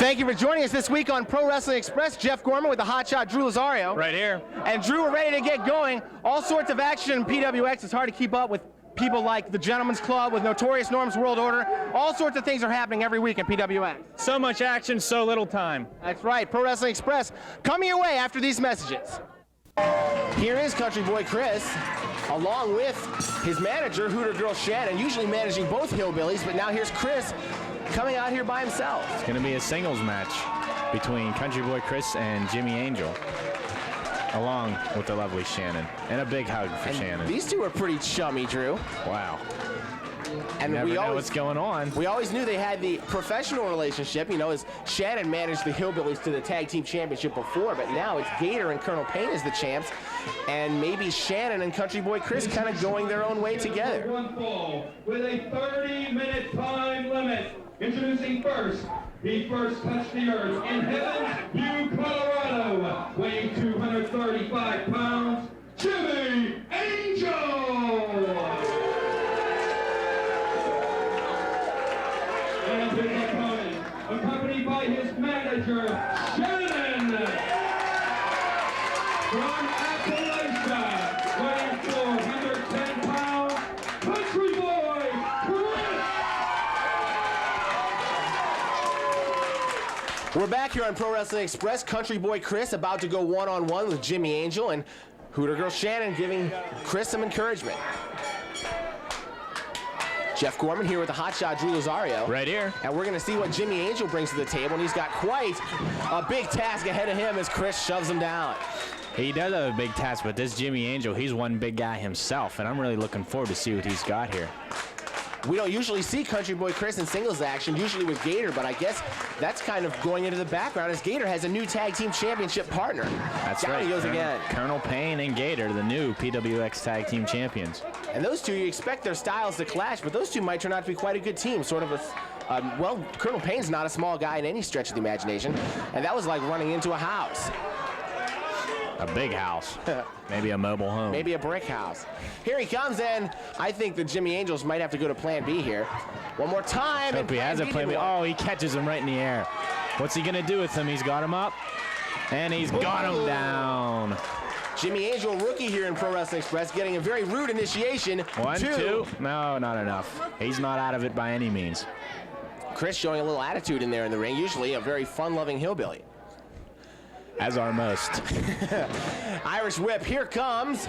Thank you for joining us this week on Pro Wrestling Express. Jeff Gorman with the hotshot Drew Lazario. Right here. And Drew, we're ready to get going. All sorts of action in PWX. It's hard to keep up with people like the Gentleman's Club, with Notorious Norm's World Order. All sorts of things are happening every week in PWX. So much action, so little time. That's right. Pro Wrestling Express coming your way after these messages. Here is Country Boy Chris, along with his manager, Hooter Girl Shannon, usually managing both hillbillies, but now here's Chris coming out here by himself. It's going to be a singles match between Country Boy Chris and Jimmy Anjel, along with the lovely Shannon. And a big hug for Shannon. These two are pretty chummy, Drew. Wow. And we know what's going on. We always knew they had the professional relationship, you know, as Shannon managed the Hillbillies to the Tag Team Championship before, but now it's Gator and Colonel Payne as the champs, and maybe Shannon and Country Boy Chris kind of going their own way together. One fall with a 30-minute time limit. Introducing first, he first touched the earth in Heaven's View, Colorado, weighing 235 pounds, Jimmy Anjel. And his opponent, accompanied by his manager, Shannon. From Appalachia, weighing 410 pounds, Country Boy Chris. We're back here on Pro Wrestling Express. Country Boy Chris about to go one-on-one with Jimmy Anjel, and Hooter Girl Shannon giving Chris some encouragement. Jeff Gorman here with the hotshot Drew Lazario. Right here. And we're going to see what Jimmy Anjel brings to the table, and he's got quite a big task ahead of him as Chris shoves him down. He does have a big task, but this Jimmy Anjel, he's one big guy himself, and I'm really looking forward to see what he's got here. We don't usually see Country Boy Chris in singles action, usually with Gator, but I guess that's kind of going into the background as Gator has a new Tag Team Championship partner. That's down right. He goes again. Colonel Payne and Gator, the new PWX Tag Team Champions. And those two, you expect their styles to clash, but those two might turn out to be quite a good team. Sort of a, well, Colonel Payne's not a small guy in any stretch of the imagination, and that was like running into a house. A big house. Maybe a mobile home. Maybe a brick house. Here he comes, and I think the Jimmy Angels might have to go to Plan B here. One more time. Hope he has a Plan B. Oh, he catches him right in the air. What's he going to do with him? He's got him up, and he's got him down. Jimmy Anjel, rookie here in Pro Wrestling Express, getting a very rude initiation. One, two. No, not enough. He's not out of it by any means. Chris showing a little attitude in there in the ring, usually a very fun-loving hillbilly. As are most. Irish whip, here comes.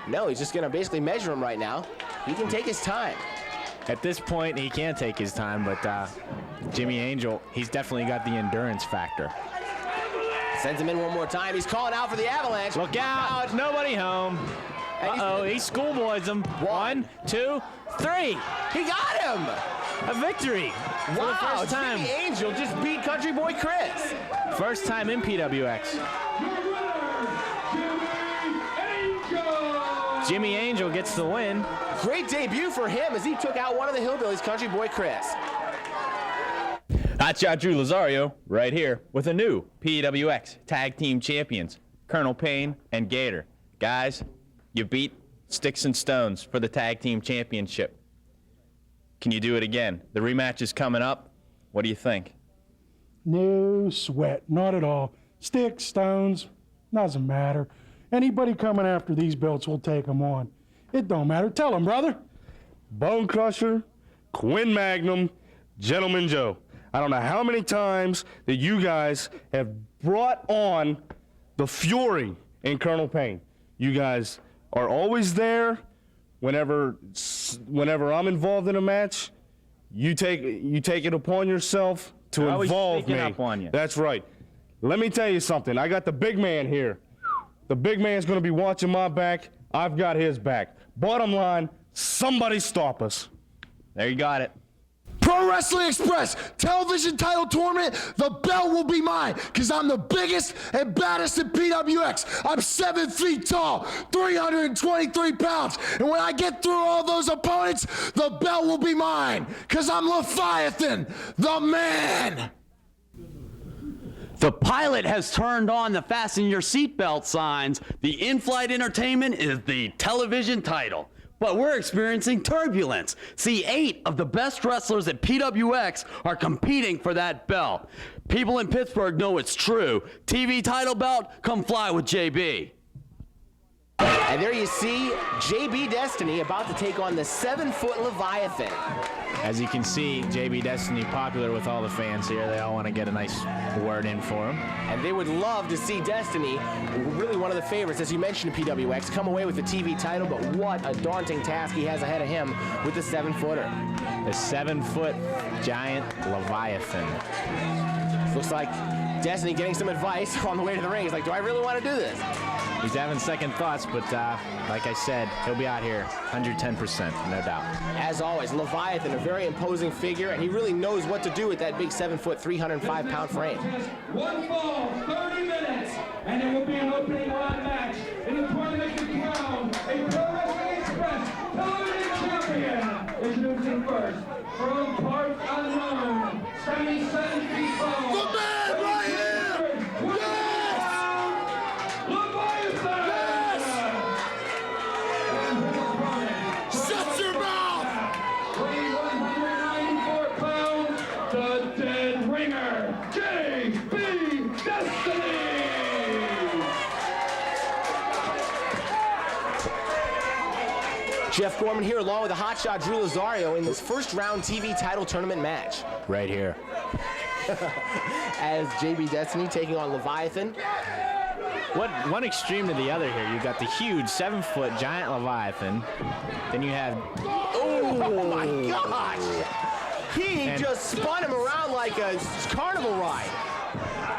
No, he's just going to basically measure him right now. He can take his time. At this point, he can take his time, but Jimmy Anjel, he's definitely got the endurance factor. Sends him in one more time. He's calling out for the avalanche. Look out. Nobody home. Uh-oh, he schoolboys him. One, two, three. He got him. A victory. Wow, for the first time. Jimmy Anjel just beat Country Boy Chris. First time in PWX. Jimmy Anjel gets the win. Great debut for him as he took out one of the hillbillies, Country Boy Chris. Hotshot Drew Lazario right here with a new PWX Tag Team Champions, Colonel Payne and Gator. Guys, you beat Stix and Stones for the Tag Team Championship. Can you do it again? The rematch is coming up. What do you think? No sweat, not at all. Sticks, stones, doesn't matter. Anybody coming after these belts will take them on. It don't matter. Tell them, brother. Bone Crusher, Quinn Magnum, Gentleman Joe. I don't know how many times that you guys have brought on the Fury in Colonel Payne. You guys are always there whenever I'm involved in a match. You take it upon yourself to involve me. Up on you. That's right. Let me tell you something. I got the big man here. The big man's going to be watching my back. I've got his back. Bottom line, somebody stop us. There you got it. Pro Wrestling Express television title tournament, the belt will be mine because I'm the biggest and baddest in PWX. I'm 7 feet tall, 323 pounds, and when I get through all those opponents, the belt will be mine because I'm Leviathan, the man. The pilot has turned on the fasten your seatbelt signs. The in-flight entertainment is the television title. But we're experiencing turbulence. See, 8 of the best wrestlers at PWX are competing for that belt. People in Pittsburgh know it's true. TV title belt, come fly with JB. And there you see JB Destiny about to take on the 7-foot Leviathan. As you can see, JB Destiny popular with all the fans here. They all want to get a nice word in for him. And they would love to see Destiny, really one of the favorites, as you mentioned, PWX, come away with the TV title, but what a daunting task he has ahead of him with the 7-footer. The 7-foot giant Leviathan. Looks like Destiny getting some advice on the way to the ring. He's like, do I really want to do this? He's having second thoughts, but like I said, he'll be out here 110%, no doubt. As always, Leviathan, a very imposing figure, and he really knows what to do with that big 7-foot, 305-pound frame. One fall, 30 minutes, and it will be an opening round match in the tournament to crown a Pro Wrestling Express television champion. Introducing first, from parts unknown, 77 feet tall. The man right here! Shut your mouth! Weighing 194 pounds, the dead ringer, JB Destiny! Jeff Gorman here along with the hotshot Drew Lazario in this first round TV title tournament match. Right here. As JB Destiny taking on Leviathan. One extreme to the other here. You got the huge 7-foot giant Leviathan. Then you have Oh my gosh! He just spun him around like a carnival ride.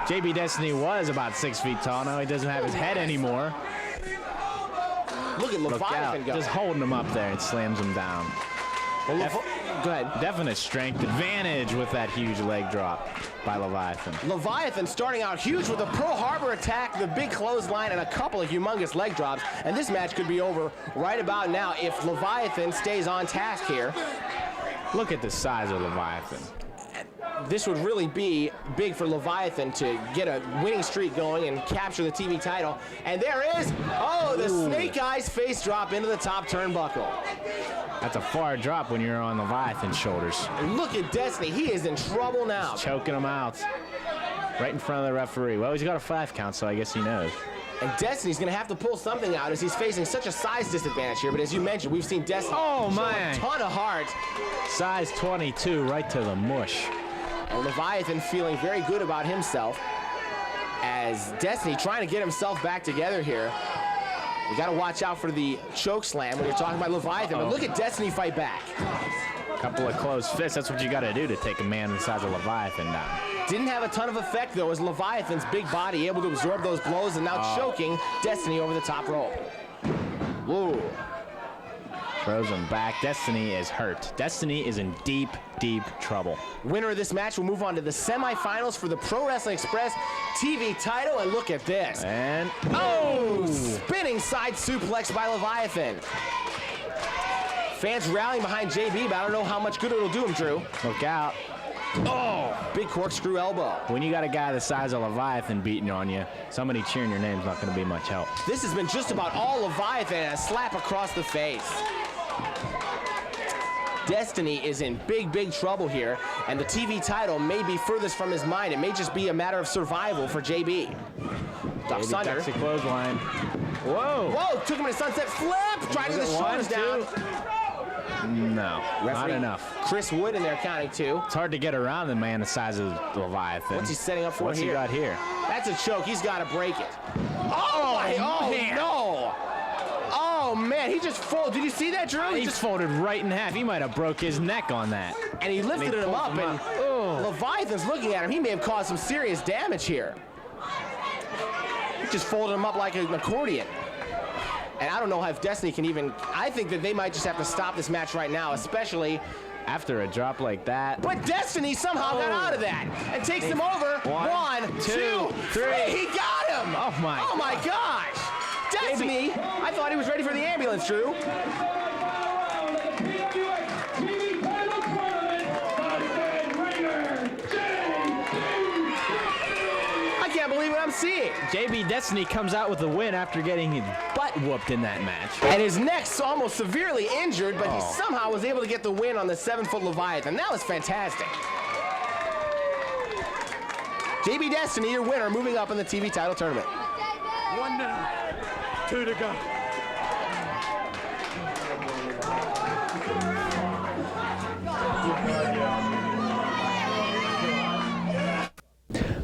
JB Destiny was about 6 feet tall. Now he doesn't have his head anymore. Look at Look out. Leviathan go. Just holding him up there and slams him down. Well, go ahead. Definite strength advantage with that huge leg drop by Leviathan. Leviathan starting out huge with a Pearl Harbor attack, the big clothesline, and a couple of humongous leg drops. And this match could be over right about now if Leviathan stays on task here. Look at the size of Leviathan. This would really be big for Leviathan to get a winning streak going and capture the TV title. And there is, the Snake Eyes face drop into the top turnbuckle. That's a far drop when you're on Leviathan's shoulders. And look at Destiny, he is in trouble now. Choking him out. Right in front of the referee. Well, he's got a 5 count, so I guess he knows. And Destiny's gonna have to pull something out as he's facing such a size disadvantage here. But as you mentioned, we've seen Destiny Oh, show man. a ton of heart. Size 22, right to the mush. And Leviathan feeling very good about himself as Destiny trying to get himself back together here. You got to watch out for the choke slam when you're talking about Leviathan. But look at Destiny fight back. Couple of closed fists. That's what you got to do to take a man the size of Leviathan down. Didn't have a ton of effect, though, as Leviathan's big body able to absorb those blows and now choking Destiny over the top rope. Whoa. Throws him back. Destiny is hurt. Destiny is in deep, deep trouble. Winner of this match will move on to the semifinals for the Pro Wrestling Express TV title. And look at this. And Spinning side suplex by Leviathan. Fans rallying behind JB, but I don't know how much good it'll do him, Drew. look out. Big corkscrew elbow. When you got a guy the size of Leviathan beating on you, somebody cheering your name's not going to be much help. This has been just about all Leviathan and a slap across the face. Destiny is in big, big trouble here, and the TV title may be furthest from his mind. It may just be a matter of survival for JB. Ducks under. Ducks the clothesline. Whoa. Whoa, took him in a sunset flip. Tried to get the shoulders down. No, not Referee enough. Chris Wood in there counting 2. It's hard to get around the man the size of Leviathan. What's he setting up for What's here? he got here? That's a choke. He's got to break it. Oh, man. no. Oh, man, he just folded. Did you see that, Drew? He just folded right in half. He might have broke his neck on that. And he lifted him pulled up, him and Leviathan's looking at him. He may have caused some serious damage here. He just folded him up like an accordion. And I don't know if Destiny can even... I think that they might just have to stop this match right now, especially... After a drop like that. But Destiny somehow got out of that and takes him over. One, two, three. He got him. Oh, my gosh. Destiny, I thought he was ready for the ambulance, Drew. I can't believe it. I'm seeing. JB Destiny comes out with the win after getting his butt whooped in that match. And his neck's almost severely injured, but he somehow was able to get the win on the 7-foot Leviathan. That was fantastic. JB Destiny, your winner, moving up in the TV title tournament. 1 down, 2 to go.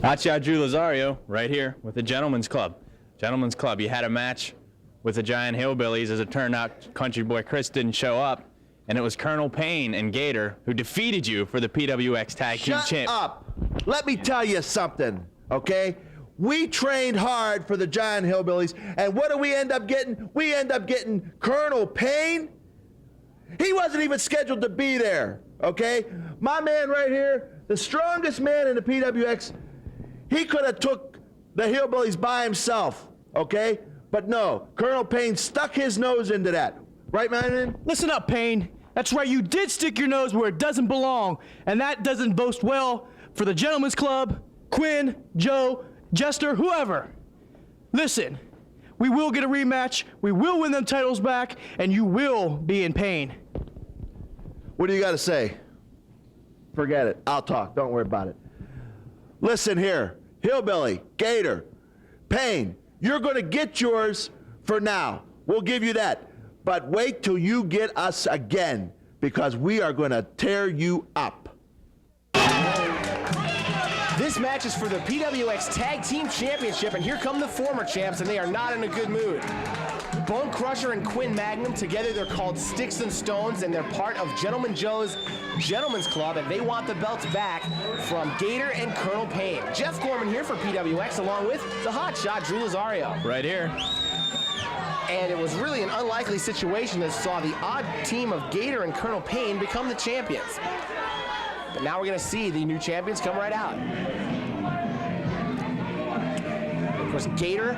Hotshot Drew Lazario right here with the Gentlemen's Club. Gentlemen's Club, you had a match with the Giant Hillbillies. As it turned out, Country Boy Chris didn't show up, and it was Colonel Payne and Gator who defeated you for the PWX Tag Team Champ. Shut up. Let me tell you something, okay? We trained hard for the Giant Hillbillies, and what do we end up getting? We end up getting Colonel Payne. He wasn't even scheduled to be there, okay? My man right here, the strongest man in the PWX, he could have took the Hillbillies by himself, okay? But no, Colonel Payne stuck his nose into that. Right, man? Listen up, Payne. That's right, you did stick your nose where it doesn't belong, and that doesn't boast well for the Gentlemen's Club, Quinn, Joe, Jester, whoever. Listen, we will get a rematch, we will win them titles back, and you will be in pain. What do you got to say? Forget it. I'll talk. Don't worry about it. Listen here. Hillbilly, Gator, Payne, you're going to get yours for now. We'll give you that. But wait till you get us again, because we are going to tear you up. This match is for the PWX Tag Team Championship, and here come the former champs, and they are not in a good mood. Bone Crusher and Quinn Magnum, together they're called Stix and Stones, and they're part of Gentleman Joe's Gentlemen's Club, and they want the belts back from Gator and Colonel Payne. Jeff Gorman here for PWX, along with the hotshot Drew Lazario. Right here. And it was really an unlikely situation that saw the odd team of Gator and Colonel Payne become the champions. But now we're going to see the new champions come right out. Of course, Gator,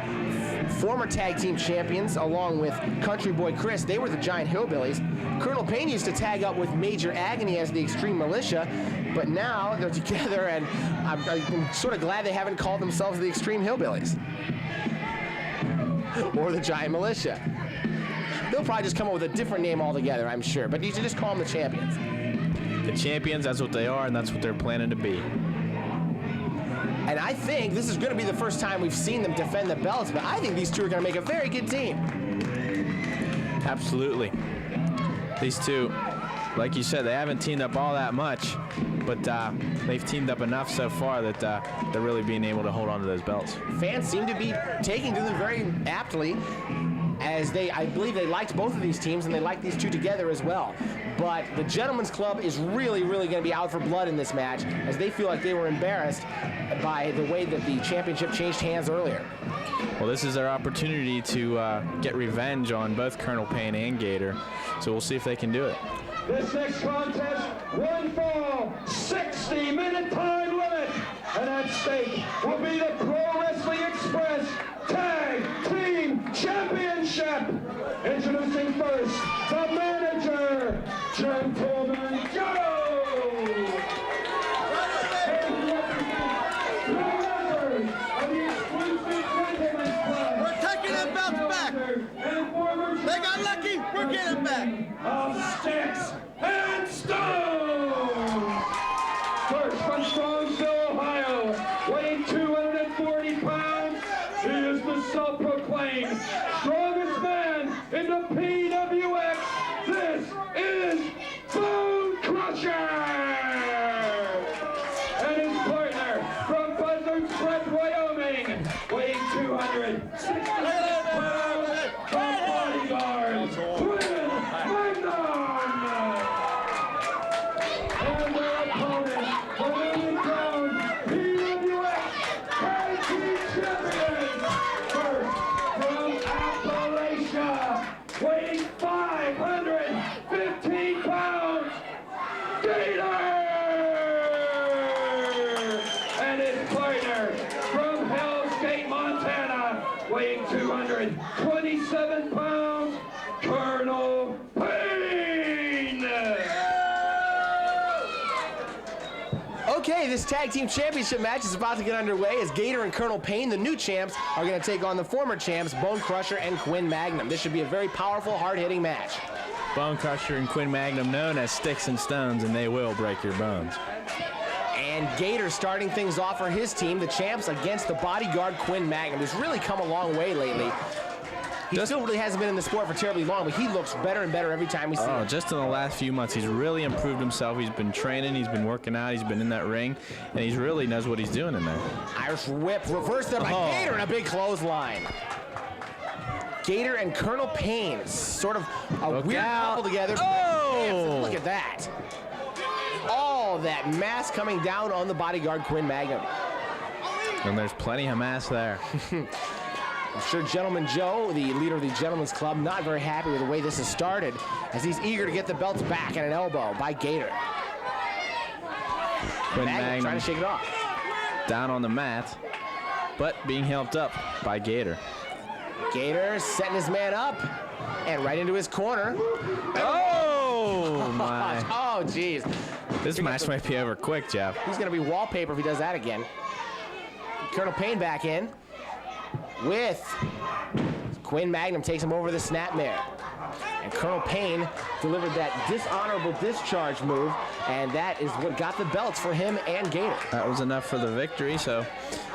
former tag team champions, along with Country Boy Chris, they were the Giant Hillbillies. Colonel Payne used to tag up with Major Agony as the Extreme Militia, but now they're together, and I'm sort of glad they haven't called themselves the Extreme Hillbillies or the Giant Militia. They'll probably just come up with a different name altogether, I'm sure, but you should just call them the champions. The champions, that's what they are, and that's what they're planning to be. And I think this is going to be the first time we've seen them defend the belts, but I think these two are going to make a very good team. Absolutely. These two, like you said, they haven't teamed up all that much, but they've teamed up enough so far that they're really being able to hold on to those belts. Fans seem to be taking to them very aptly, as I believe they liked both of these teams, and they liked these two together as well. But the Gentlemen's Club is really going to be out for blood in this match, as they feel like they were embarrassed by the way that the championship changed hands earlier. Well, this is their opportunity to get revenge on both Colonel Payne and Gator, so we'll see if they can do it. This next contest, one fall, 60-minute time limit, and at stake will be the Pro Wrestling Express Tag Team Championship. Introducing first, the manager, Gentleman Joe. We're taking them belts back. They got lucky. We're getting them back. Of Stix and Stone. First from Strongsville, Ohio, weighing 240 pounds, he is the self-proclaimed strongest man in the PWX. This is Bone Crusher. And his partner from Buzzards Crest, Wyoming, weighing 260 pounds, the bodyguard, Quinn Magnum. And their opponent, the newly crowned PWX Tag Team Champions. First, from Appalachia, weighing 515 pounds, Gator! And his partner, from Hell's Gate, Montana, weighing 227 pounds, Colonel Payne! Okay, this tag team championship match is about to get underway as Gator and Colonel Payne, the new champs, are going to take on the former champs, Bone Crusher and Quinn Magnum. This should be a very powerful, hard-hitting match. Bone Crusher and Quinn Magnum, known as Sticks and Stones, and they will break your bones. And Gator starting things off for his team, the champs against the bodyguard Quinn Magnum, who's really come a long way lately. He still really hasn't been in the sport for terribly long, but he looks better and better every time we see him. Just in the last few months, he's really improved himself. He's been training, he's been working out, he's been in that ring, and he really knows what he's doing in there. Irish whip, reversed there by Gator, and a big clothesline. Gator and Colonel Payne, sort of a weird couple together. Oh! Look at that. All that mass coming down on the bodyguard Quinn Magnum. And there's plenty of mass there. I'm sure Gentleman Joe, the leader of the Gentlemen's Club, not very happy with the way this has started, as he's eager to get the belts back and an elbow by Gator. Quinn Magnum trying to shake it off. Down on the mat, but being helped up by Gator. Gator setting his man up and right into his corner. Oh, my. Oh, jeez. This match might be over quick, Jeff. He's going to be wallpaper if he does that again. Colonel Payne back in with Quinn Magnum, takes him over the snapmare. And Colonel Payne delivered that dishonorable discharge move, and that is what got the belts for him and Gator. That was enough for the victory, so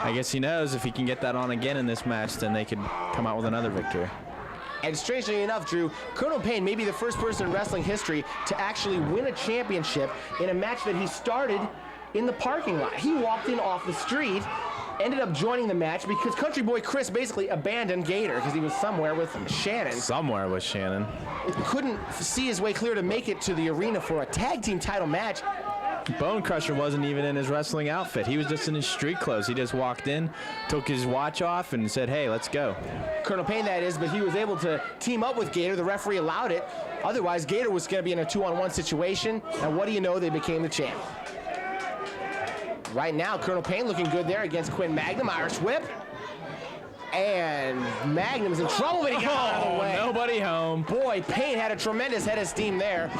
I guess he knows if he can get that on again in this match, then they could come out with another victory. And strangely enough, Drew, Colonel Payne may be the first person in wrestling history to actually win a championship in a match that he started in the parking lot. He walked in off the street, ended up joining the match because Country Boy Chris basically abandoned Gator because he was somewhere with Shannon. Somewhere with Shannon. Couldn't see his way clear to make it to the arena for a tag team title match. Bone Crusher wasn't even in his wrestling outfit. He was just in his street clothes. He just walked in, took his watch off, and said, hey, let's go. Colonel Payne, that is, but he was able to team up with Gator. The referee allowed it. Otherwise, Gator was going to be in a 2-on-1 situation, and what do you know? They became the champ. Right now, Colonel Payne looking good there against Quinn Magnum. Irish whip. And Magnum's in trouble, but he got out of the way. Nobody home. Boy, Payne had a tremendous head of steam there.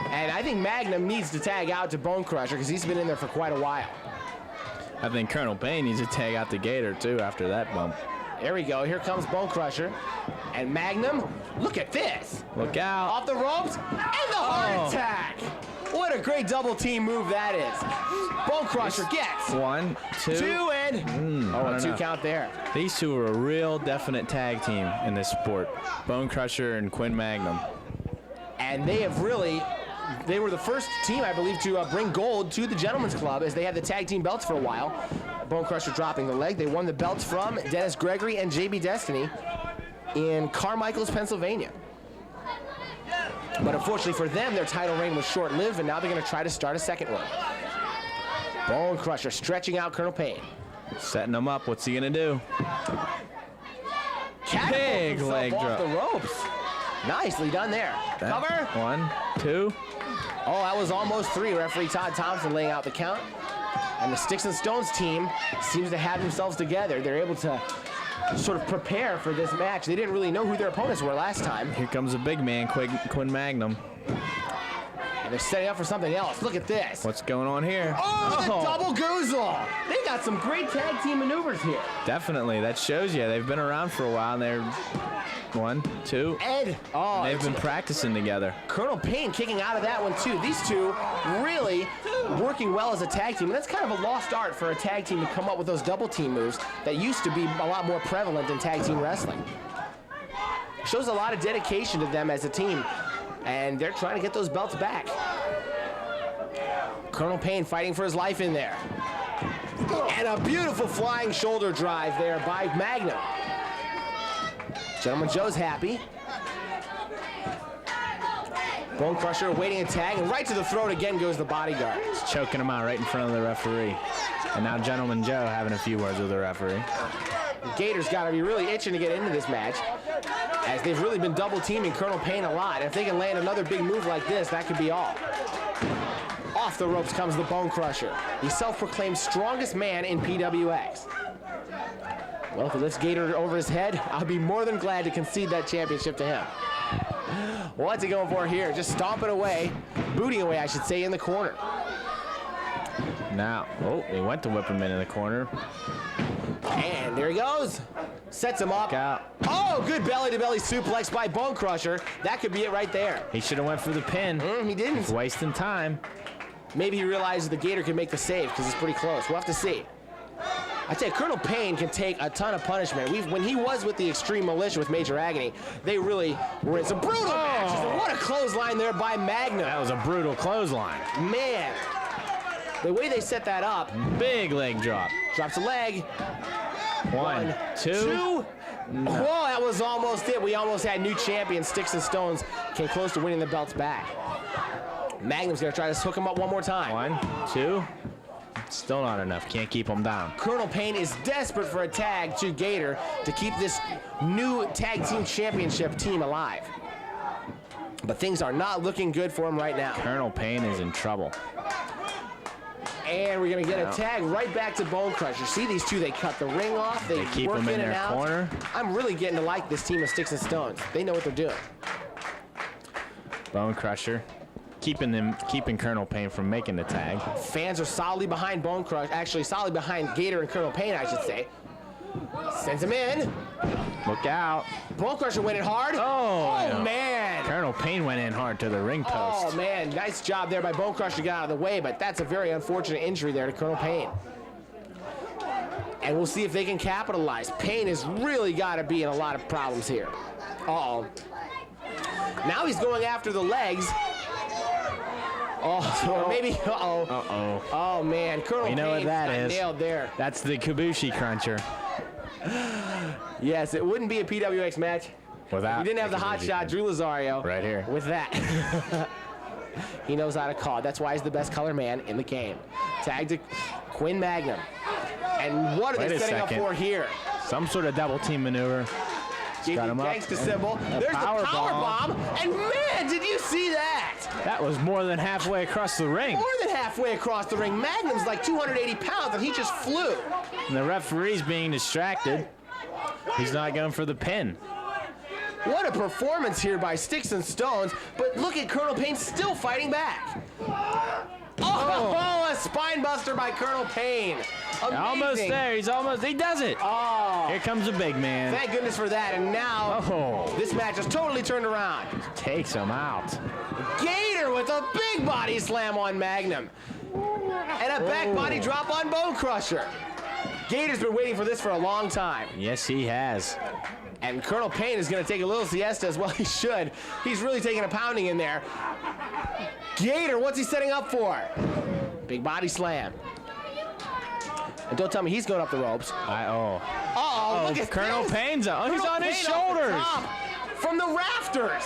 And I think Magnum needs to tag out to Bone Crusher because he's been in there for quite a while. I think Colonel Payne needs to tag out the Gator, too, after that bump. There we go. Here comes Bone Crusher. And Magnum, look at this. Look out. Off the ropes, and the heart attack. What a great double team move that is. Bone Crusher gets 1, 2. 2 and a 2 count there. These two are a real definite tag team in this sport. Bone Crusher and Quinn Magnum. And they have really, they were the first team, I believe, to bring gold to the Gentlemen's Club as they had the tag team belts for a while. Bone Crusher dropping the leg. They won the belts from Dennis Gregory and JB Destiny in Carmichael's, Pennsylvania. But unfortunately for them, their title reign was short-lived, and now they're going to try to start a second one. Bone Crusher stretching out Colonel Payne. Setting him up. What's he going to do? Big leg off drop. the ropes. Nicely done there. Cover. 1, 2. Oh, that was almost 3. Referee Todd Thompson laying out the count. And the Sticks and Stones team seems to have themselves together. They're able to sort of prepare for this match. They didn't really know who their opponents were last time. Here comes a big man, Quinn Magnum. And they're setting up for something else. Look at this. What's going on here? Oh, the double goozle. They got some great tag team maneuvers here. Definitely. That shows you. They've been around for a while, and they're 1, 2. Ed. Oh, they've been practicing together. Colonel Payne kicking out of that one, too. These two really working well as a tag team. And that's kind of a lost art for a tag team to come up with those double team moves that used to be a lot more prevalent in tag team wrestling. Shows a lot of dedication to them as a team. And they're trying to get those belts back. Colonel Payne fighting for his life in there. And a beautiful flying shoulder drive there by Magnum. Gentleman Joe's happy. Bone Crusher waiting a tag, and right to the throat again goes the bodyguard. He's choking him out right in front of the referee. And now Gentleman Joe having a few words with the referee. Gator's got to be really itching to get into this match, as they've really been double teaming Colonel Payne a lot. If they can land another big move like this, that could be all. Off the ropes comes the Bone Crusher, the self-proclaimed strongest man in PWX. Well, if he lifts Gator over his head, I'll be more than glad to concede that championship to him. What's he going for here? Just stomping away, booting away, I should say, in the corner. Now, oh, he went to whip him into the corner. And there he goes. Sets him up. Out. Oh, good belly-to-belly suplex by Bone Crusher. That could be it right there. He should have went for the pin. He didn't. He's wasting time. Maybe he realizes the Gator can make the save because it's pretty close. We'll have to see. I tell you, Colonel Payne can take a ton of punishment. When he was with the Extreme Militia with Major Agony, they really were in some brutal matches. And what a clothesline there by Magnum. That was a brutal clothesline. Man, the way they set that up. Big leg drop. Drops a leg. One, two. No. Whoa, that was almost it. We almost had new champion. Stix and Stones came close to winning the belts back. Magnum's going to try to hook him up one more time. 1, 2. Still not enough. Can't keep him down. Colonel Payne is desperate for a tag to Gator to keep this new tag team championship team alive. But things are not looking good for him right now. Colonel Payne is in trouble. And we're going to get a tag right back to Bone Crusher. See these two, they cut the ring off. They keep work him in and their out. corner. I'm really getting to like this team of Stix and Stones. They know what they're doing. Bone Crusher. Keeping Colonel Payne from making the tag. Fans are solidly behind Bone Crush, actually solidly behind Gator and Colonel Payne, I should say. Sends him in. Look out. Bone Crusher went in hard. Oh, man. Colonel Payne went in hard to the ring post. Oh, man. Nice job there by Bone Crusher to get out of the way, but that's a very unfortunate injury there to Colonel Payne. And we'll see if they can capitalize. Payne has really got to be in a lot of problems here. Uh-oh. Now he's going after the legs. Oh, or maybe, uh-oh. Uh-oh. Oh, man. Colonel You know what Payne that got is. nailed there. That's the Kabushi Cruncher. Yes, it wouldn't be a PWX match. Without You didn't have the hot shot, Drew Lazario. Right here. With that. He knows how to call. That's why he's the best color man in the game. Tag to Quinn Magnum. And what are they setting up for here? Some sort of double team maneuver. Got him up. Gangsta symbol. There's the power bomb. And man, did you see that? That was more than halfway across the ring. More than halfway across the ring. Magnum's like 280 pounds, and he just flew. And the referee's being distracted. He's not going for the pin. What a performance here by Stix and Stones, but look at Colonel Payne still fighting back. Oh, a spine buster by Colonel Payne. Amazing. Almost there. He does it. Oh. Here comes the big man. Thank goodness for that. And now this match is totally turned around. Takes him out. Gator with a big body slam on Magnum. And a back body drop on Bone Crusher. Gator's been waiting for this for a long time. Yes, he has. And Colonel Payne is going to take a little siesta as well. He should. He's really taking a pounding in there. Gator, what's he setting up for? Big body slam. And don't tell me he's going up the ropes. Uh-oh, look at Colonel this. Payne's up. Oh, he's on his Payne off the shoulders. top from the rafters.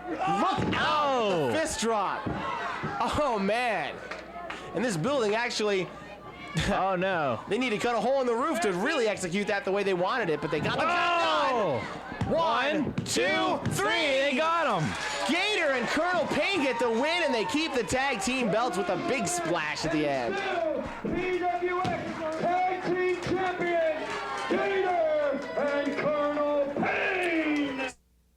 Look out, the fist drop. Oh, man. And this building actually... Oh, no. They need to cut a hole in the roof to really execute that the way they wanted it, but they got the job done. 1, 2, 3. They got him. Gator and Colonel Payne get the win, and they keep the tag team belts with a big splash at the end. PWX